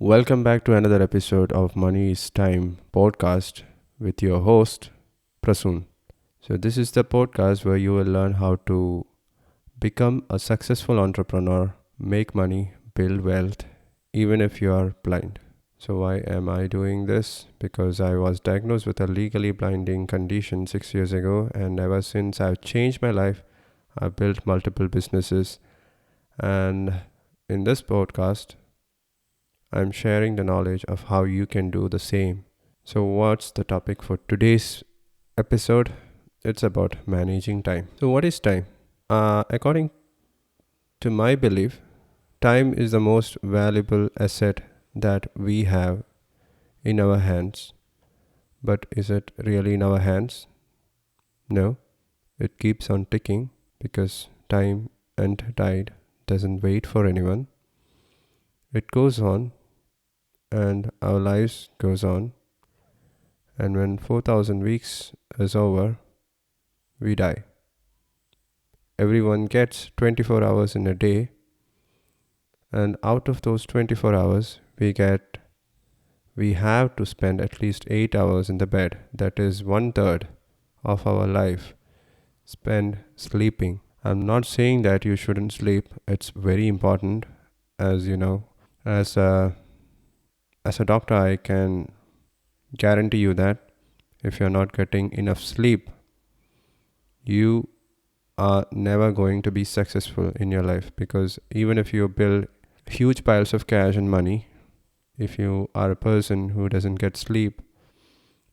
Welcome back to another episode of Money is Time podcast with your host, Prasoon. So, this is the podcast where you will learn how to become a successful entrepreneur, make money, build wealth, even if you are blind. So, why am I doing this? Because I was diagnosed with a legally blinding condition 6 years ago, and ever since I've changed my life, I've built multiple businesses. And in this podcast, I'm sharing the knowledge of how you can do the same. So, what's the topic for today's episode? It's about managing time. So, what is time? According to my belief, time is the most valuable asset that we have in our hands. But is it really in our hands? No, it keeps on ticking because time and tide doesn't wait for anyone. It goes on and our lives goes on, and when 4000 weeks is over, we die. Everyone gets 24 hours in a day, and out of those 24 hours we have to spend at least 8 hours in the bed. That is 1/3 of our life spent sleeping. I'm not saying that you shouldn't sleep. It's very important. As you know, as a doctor, I can guarantee you that if you're not getting enough sleep, you are never going to be successful in your life, because even if you build huge piles of cash and money, if you are a person who doesn't get sleep,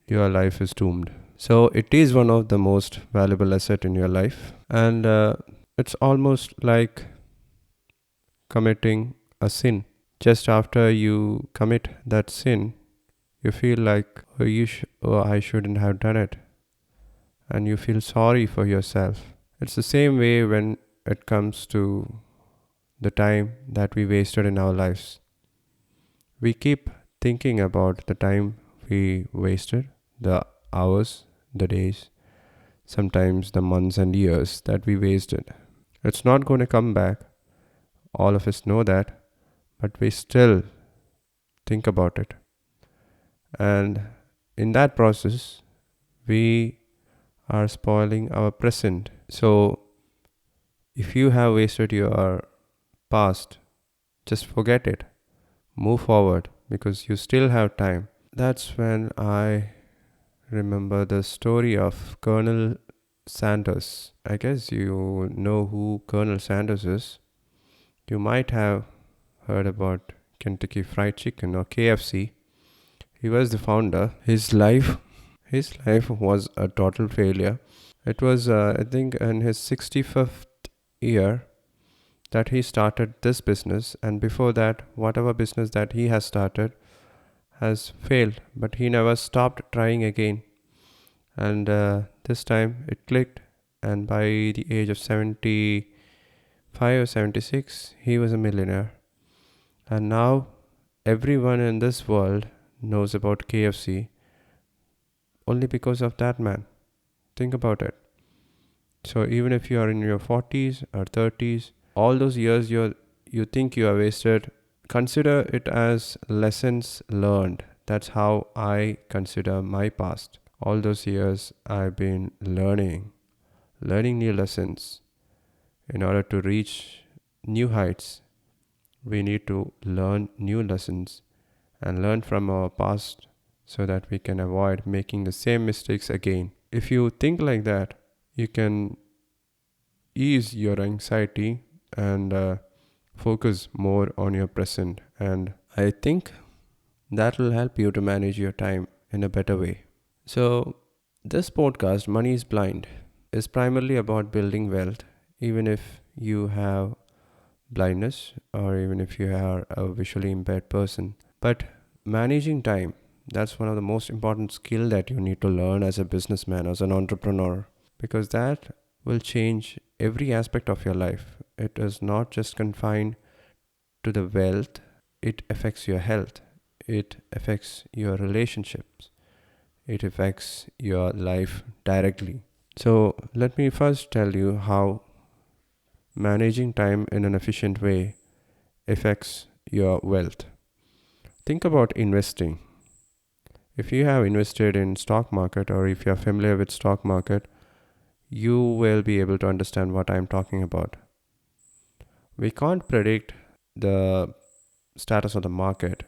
your life is doomed. So it is one of the most valuable asset in your life, and it's almost like committing a sin. Just after you commit that sin, you feel like, I shouldn't have done it, and you feel sorry for yourself. It's the same way when it comes to the time that we wasted in our lives. We keep thinking about the time we wasted, the hours, the days, sometimes the months and years that we wasted. It's not going to come back. All of us know that, but we still think about it. And in that process, we are spoiling our present. So, if you have wasted your past, just forget it. Move forward because you still have time. That's when I remember the story of Colonel Sanders. I guess you know who Colonel Sanders is. You might have heard about Kentucky Fried Chicken or KFC. He was the founder. His life was a total failure. It was, I think, in his 65th year that he started this business, and before that, whatever business that he has started has failed, but he never stopped trying again. And this time it clicked, and by the age of 75 or 76, he was a millionaire. And now everyone in this world knows about KFC only because of that man. Think about it. So even if you are in your 40s or 30s, all those years you think you are wasted, consider it as lessons learned. That's how I consider my past. All those years I've been learning new lessons. In order to reach new heights, we need to learn new lessons and learn from our past so that we can avoid making the same mistakes again. If you think like that, you can ease your anxiety and focus more on your present. And I think that will help you to manage your time in a better way. So, this podcast, Money is Blind, is primarily about building wealth, even if you have blindness or even if you are a visually impaired person. But managing time, that's one of the most important skill that you need to learn as a businessman, as an entrepreneur, because that will change every aspect of your life. It is not just confined to the wealth, it affects your health, it affects your relationships, it affects your life directly. So, let me first tell you how managing time in an efficient way affects your wealth. Think about investing. If you have invested in stock market or if you are familiar with stock market, you will be able to understand what I'm talking about. We can't predict the status of the market,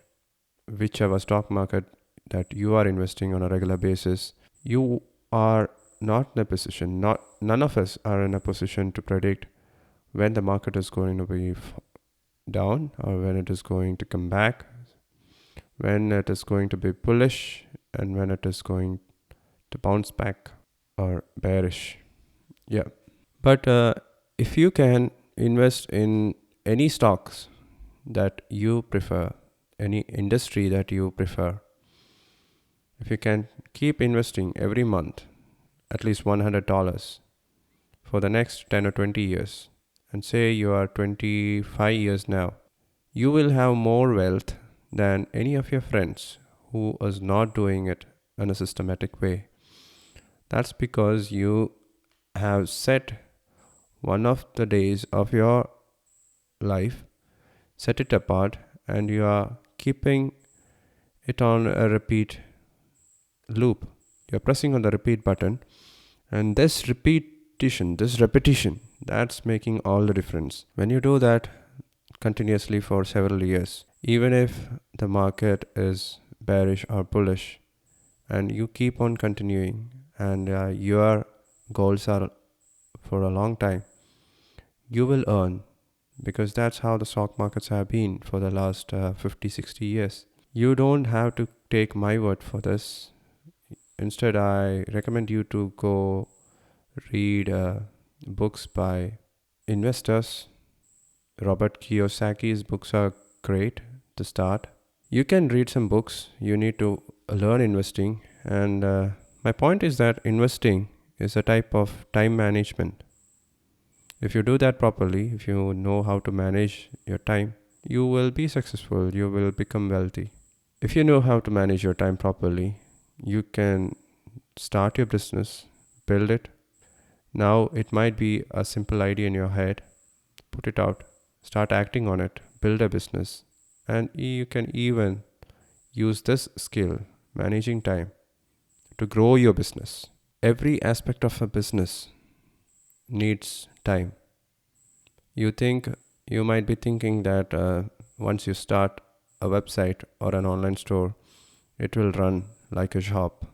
whichever stock market that you are investing on a regular basis. You are not in a position, not none of us are in a position to predict when the market is going to be down or when it is going to come back, when it is going to be bullish and when it is going to bounce back or bearish. Yeah. But if you can invest in any stocks that you prefer, any industry that you prefer, if you can keep investing every month at least $100 for the next 10 or 20 years, and say you are 25 years now, you will have more wealth than any of your friends who is not doing it in a systematic way. That's because you have set one of the days of your life, set it apart, and you are keeping it on a repeat loop. You're pressing on the repeat button, and this repetition, that's making all the difference. When you do that continuously for several years, even if the market is bearish or bullish, and you keep on continuing, and your goals are for a long time, you will earn, because that's how the stock markets have been for the last 50-60 years. You don't have to take my word for this. Instead, I recommend you to go read books by investors. Robert Kiyosaki's books are great to start. You can read some books. You need to learn investing. And my point is that investing is a type of time management. If you do that properly, if you know how to manage your time, you will be successful. You will become wealthy. If you know how to manage your time properly, you can start your business, build it. Now it might be a simple idea in your head. Put it out, start acting on it, build a business. And you can even use this skill, managing time, to grow your business. Every aspect of a business needs time. You might be thinking that once you start a website or an online store, it will run like a shop.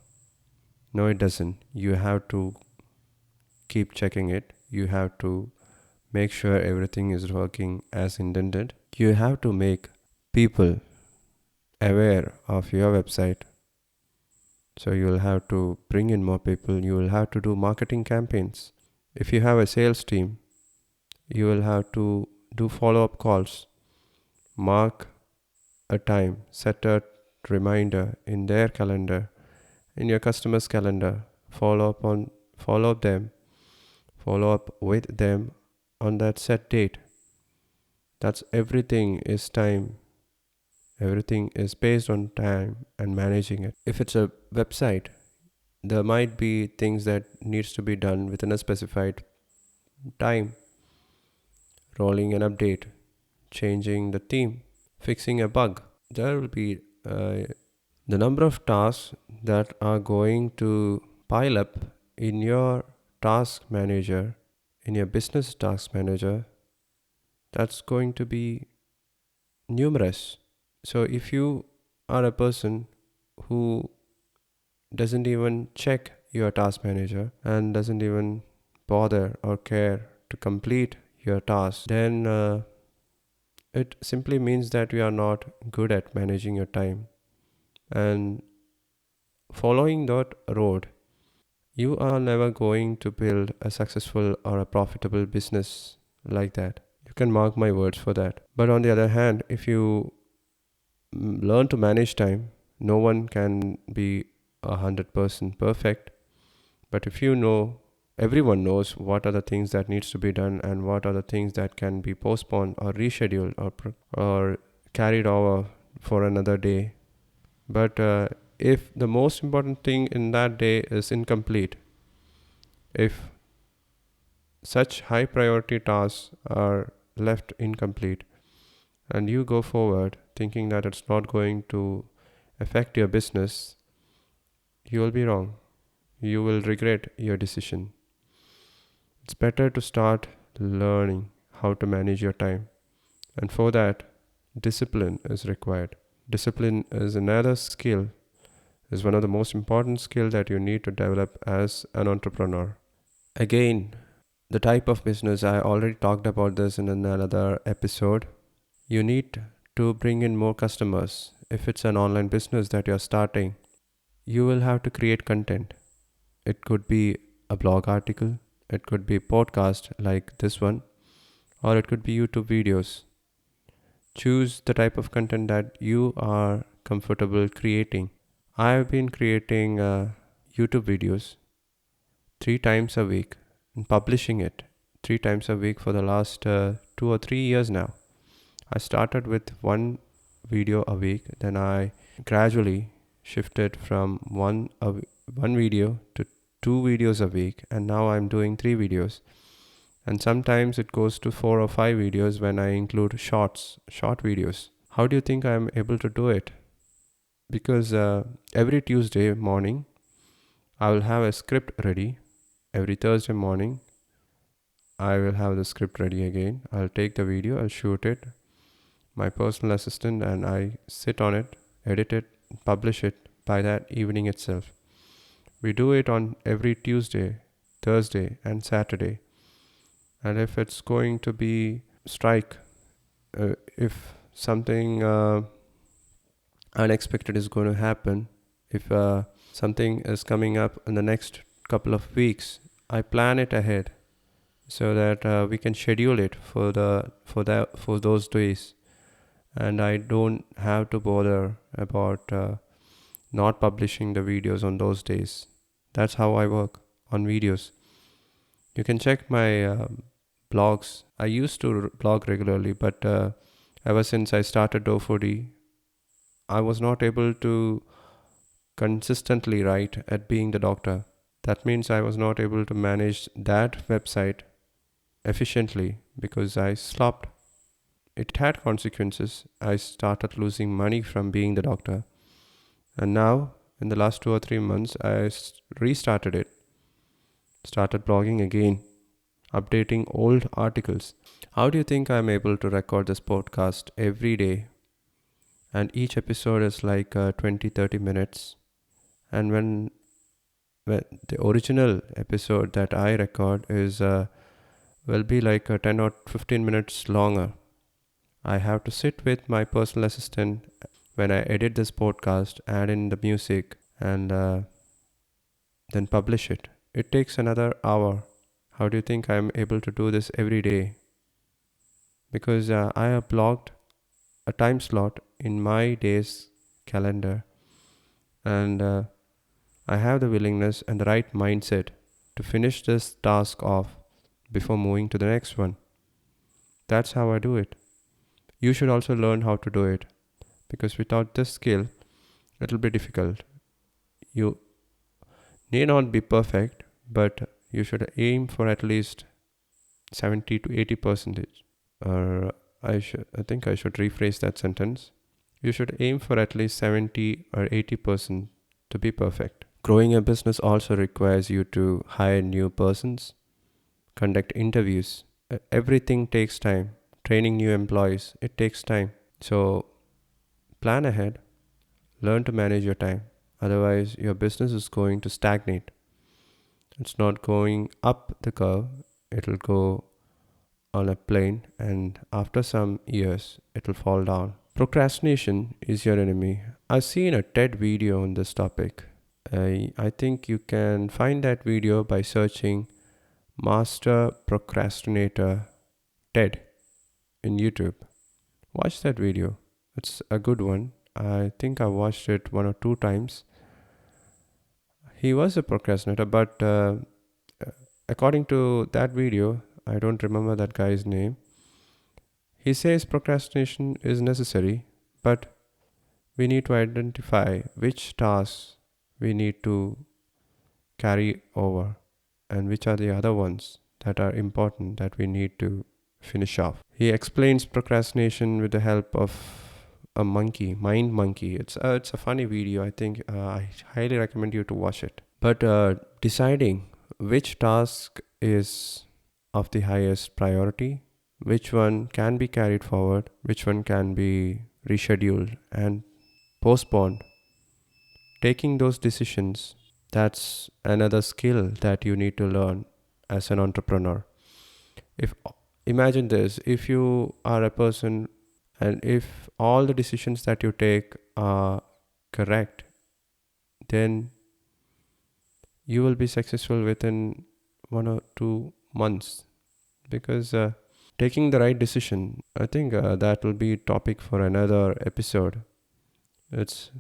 No, it doesn't. You have to keep checking it. You have to make sure everything is working as intended. You have to make people aware of your website. So you will have to bring in more people. You will have to do marketing campaigns. If you have a sales team, you will have to do follow-up calls, mark a time, set a reminder in their calendar, in your customer's calendar, follow up with them on that set date. That's everything is time. Everything is based on time and managing it. If it's a website, there might be things that needs to be done within a specified time. Rolling an update, changing the theme, fixing a bug. There will be the number of tasks that are going to pile up in your task manager, in your business task manager. That's going to be numerous. So if you are a person who doesn't even check your task manager and doesn't even bother or care to complete your task, then it simply means that you are not good at managing your time. And following that road, you are never going to build a successful or a profitable business like that. You can mark my words for that. But on the other hand, if you learn to manage time, no one can be 100% perfect. But if you know, everyone knows what are the things that needs to be done and what are the things that can be postponed or rescheduled or carried over for another day. But if the most important thing in that day is incomplete, if such high priority tasks are left incomplete and you go forward thinking that it's not going to affect your business, you will be wrong. You will regret your decision. It's better to start learning how to manage your time. And for that, discipline is required. Discipline is another skill, is one of the most important skills that you need to develop as an entrepreneur. Again, the type of business, I already talked about this in another episode. You need to bring in more customers. If it's an online business that you're starting, you will have to create content. It could be a blog article, it could be a podcast like this one, or it could be YouTube videos. Choose the type of content that you are comfortable creating. I've been creating YouTube videos 3 times a week and publishing it 3 times a week for the last 2 or 3 years now. I started with one video a week, then I gradually shifted from one video to 2 videos a week, and now I'm doing 3 videos. And sometimes it goes to 4 or 5 videos when I include short videos. How do you think I'm able to do it? Because every Tuesday morning, I will have a script ready. Every Thursday morning, I will have the script ready again. I'll take the video, I'll shoot it, my personal assistant, and I sit on it, edit it, publish it by that evening itself. We do it on every Tuesday, Thursday, and Saturday. And if it's going to be strike, if something unexpected is going to happen, if something is coming up in the next couple of weeks, I plan it ahead so that we can schedule it for those days, and I don't have to bother about not publishing the videos on those days. That's how I work on videos. You can check my blogs. I used to blog regularly, but ever since I started DoFoodie, I was not able to consistently write at being the doctor. That means I was not able to manage that website efficiently because I stopped. It had consequences. I started losing money from being the doctor. And now, in the last 2 or 3 months, I restarted it. Started blogging again, updating old articles. How do you think I'm able to record this podcast every day? And each episode is like 20-30 minutes. And when the original episode that I record is will be like 10 or 15 minutes longer. I have to sit with my personal assistant when I edit this podcast, add in the music, and then publish it. It takes another hour. How do you think I'm able to do this every day? Because I have blocked a time slot in my day's calendar, and I have the willingness and the right mindset to finish this task off before moving to the next one. That's how I do it. You should also learn how to do it, because without this skill, it'll be difficult. You may not be perfect, but you should aim for at least 70 to 80%. Or I think I should rephrase that sentence. You should aim for at least 70 or 80% to be perfect. Growing a business also requires you to hire new persons, conduct interviews. Everything takes time. Training new employees, it takes time. So plan ahead, learn to manage your time. Otherwise, your business is going to stagnate. It's not going up the curve, it'll go on a plane, and after some years, it'll fall down. Procrastination is your enemy. I've seen a TED video on this topic. I think you can find that video by searching Master Procrastinator TED in YouTube. Watch that video. It's a good one. I think I watched it 1 or 2 times. He was a procrastinator, but according to that video, I don't remember that guy's name. He says procrastination is necessary, but we need to identify which tasks we need to carry over and which are the other ones that are important that we need to finish off. He explains procrastination with the help of a monkey, mind monkey. It's a funny video. I think I highly recommend you to watch it. But deciding which task is of the highest priority, which one can be carried forward, which one can be rescheduled and postponed, taking those decisions, that's another skill that you need to learn as an entrepreneur. If imagine this, if you are a person and if all the decisions that you take are correct, then you will be successful within 1 or 2 months, because taking the right decision, I think that will be topic for another episode. It's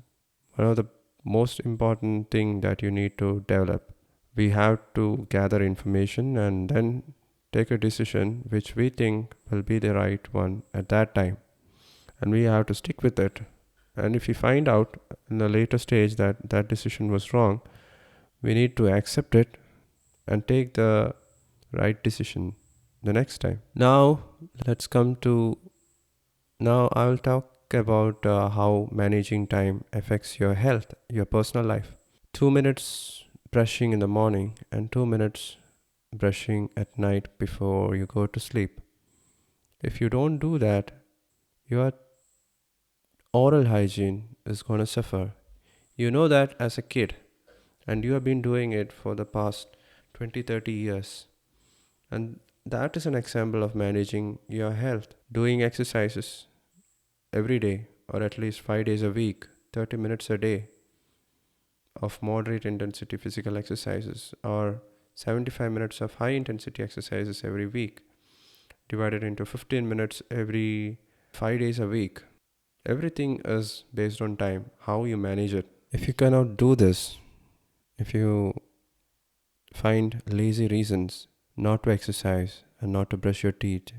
one of the most important thing that you need to develop. We have to gather information and then take a decision which we think will be the right one at that time, and we have to stick with it. And if we find out in the later stage that that decision was wrong, we need to accept it and take the right decision the next time. Let's come to now I will talk about how managing time affects your health, your personal life. 2 minutes brushing in the morning and 2 minutes brushing at night before you go to sleep. If you don't do that, your oral hygiene is going to suffer. You know that as a kid, and you have been doing it for the past 20-30 years. And that is an example of managing your health. Doing exercises every day, or at least 5 days a week, 30 minutes a day of moderate intensity physical exercises, or 75 minutes of high intensity exercises every week, divided into 15 minutes every 5 days a week. Everything is based on time, how you manage it. If you cannot do this, if you find lazy reasons not to exercise and not to brush your teeth,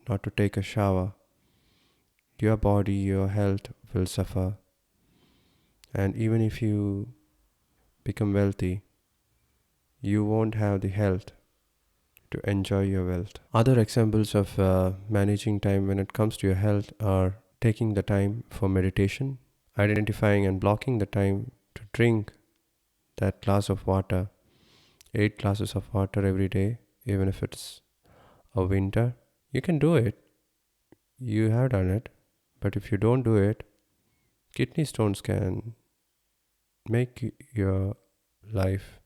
not to take a shower, your body, your health will suffer. And even if you become wealthy, you won't have the health to enjoy your wealth. Other examples of managing time when it comes to your health are taking the time for meditation, identifying and blocking the time to drink that glass of water, 8 glasses of water every day, even if it's a winter. You can do it. You have done it. But if you don't do it, kidney stones can make your life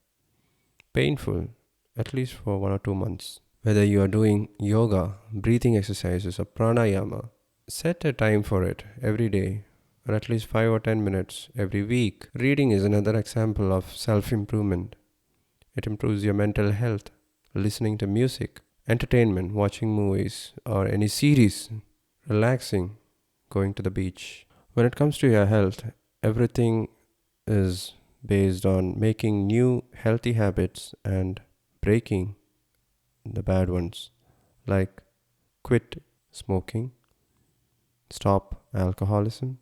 painful, at least for 1 or 2 months. Whether you are doing yoga, breathing exercises, or pranayama, set a time for it every day, or at least 5 or 10 minutes every week. Reading is another example of self-improvement. It improves your mental health. Listening to music, entertainment, watching movies, or any series, relaxing, going to the beach. When it comes to your health, everything is based on making new healthy habits and breaking the bad ones, like quit smoking, stop alcoholism,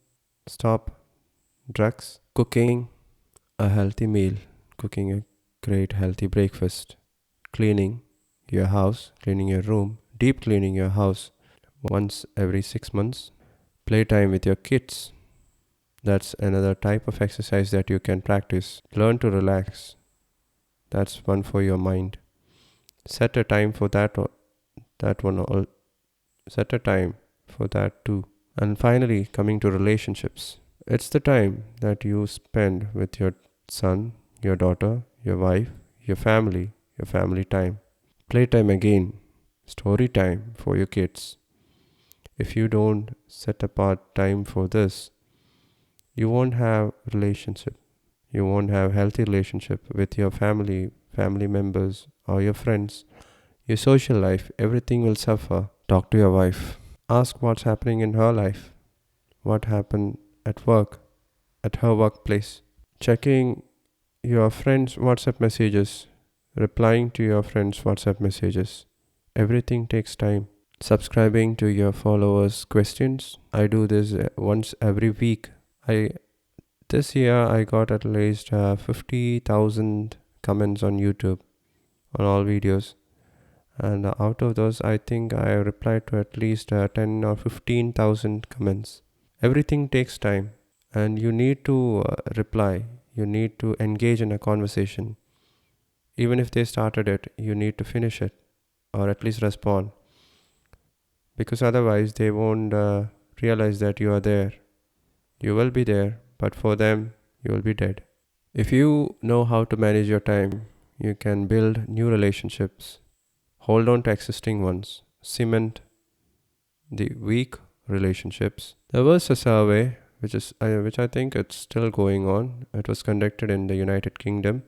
stop drugs, cooking a healthy meal, cooking a great healthy breakfast, cleaning your house, cleaning your room, deep cleaning your house once every 6 months, playtime with your kids. That's another type of exercise that you can practice. Learn to relax. That's one for your mind. Set a time for that one. Set a time for that too. And finally, coming to relationships. It's the time that you spend with your son, your daughter, your wife, your family time. Playtime again. Story time for your kids. If you don't set apart time for this, you won't have relationship. You won't have healthy relationship with your family members or your friends. Your social life, everything will suffer. Talk to your wife. Ask what's happening in her life. What happened at work, at her workplace. Checking your friends' WhatsApp messages. Replying to your friends' WhatsApp messages. Everything takes time. Subscribing to your followers' questions. I do this once every week. This year I got at least 50,000 comments on YouTube on all videos, and out of those I think I replied to at least 10 or 15,000 comments. Everything takes time, and you need to reply. You need to engage in a conversation. Even if they started it, you need to finish it or at least respond, because otherwise they won't realize that you are there. You will be there, but for them, you will be dead. If you know how to manage your time, you can build new relationships, hold on to existing ones, cement the weak relationships. There was a survey which I think it's still going on. It was conducted in the United Kingdom,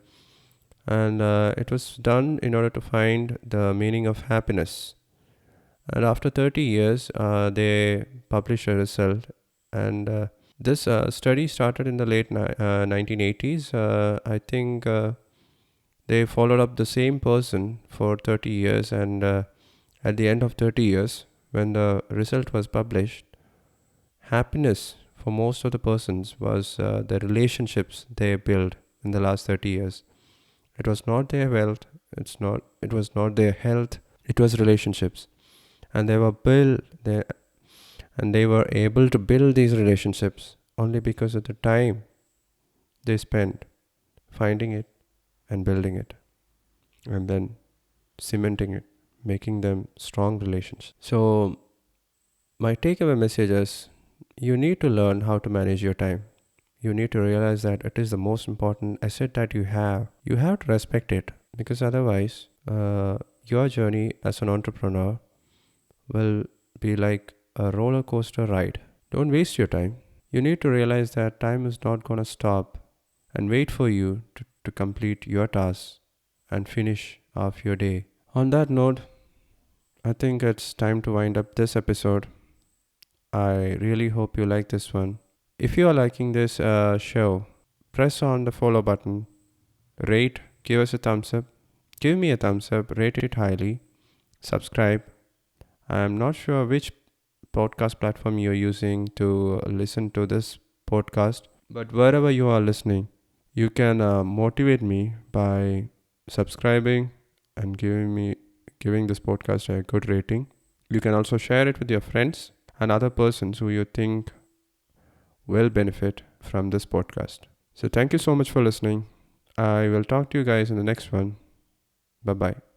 and it was done in order to find the meaning of happiness. And after 30 years, they published a result, and this study started in the late 1980s. I think they followed up the same person for 30 years, and at the end of 30 years, when the result was published, happiness for most of the persons was the relationships they built in the last 30 years. It was not their wealth, it was not their health, it was relationships. And they were able to build these relationships only because of the time they spent finding it and building it, and then cementing it, making them strong relations. So my takeaway message is, you need to learn how to manage your time. You need to realize that it is the most important asset that you have. You have to respect it, because otherwise your journey as an entrepreneur will be like a roller coaster ride. Don't waste your time. You need to realize that time is not going to stop and wait for you to complete your tasks and finish off your day. On that note, I think it's time to wind up this episode. I really hope you like this one. If you are liking this show, press on the follow button, rate, give us a thumbs up, give me a thumbs up, rate it highly, subscribe. I'm not sure which podcast platform you're using to listen to this podcast, but wherever you are listening, you can motivate me by subscribing and giving this podcast a good rating. You can also share it with your friends and other persons who you think will benefit from this podcast. So thank you so much for listening. I will talk to you guys in the next one. Bye bye.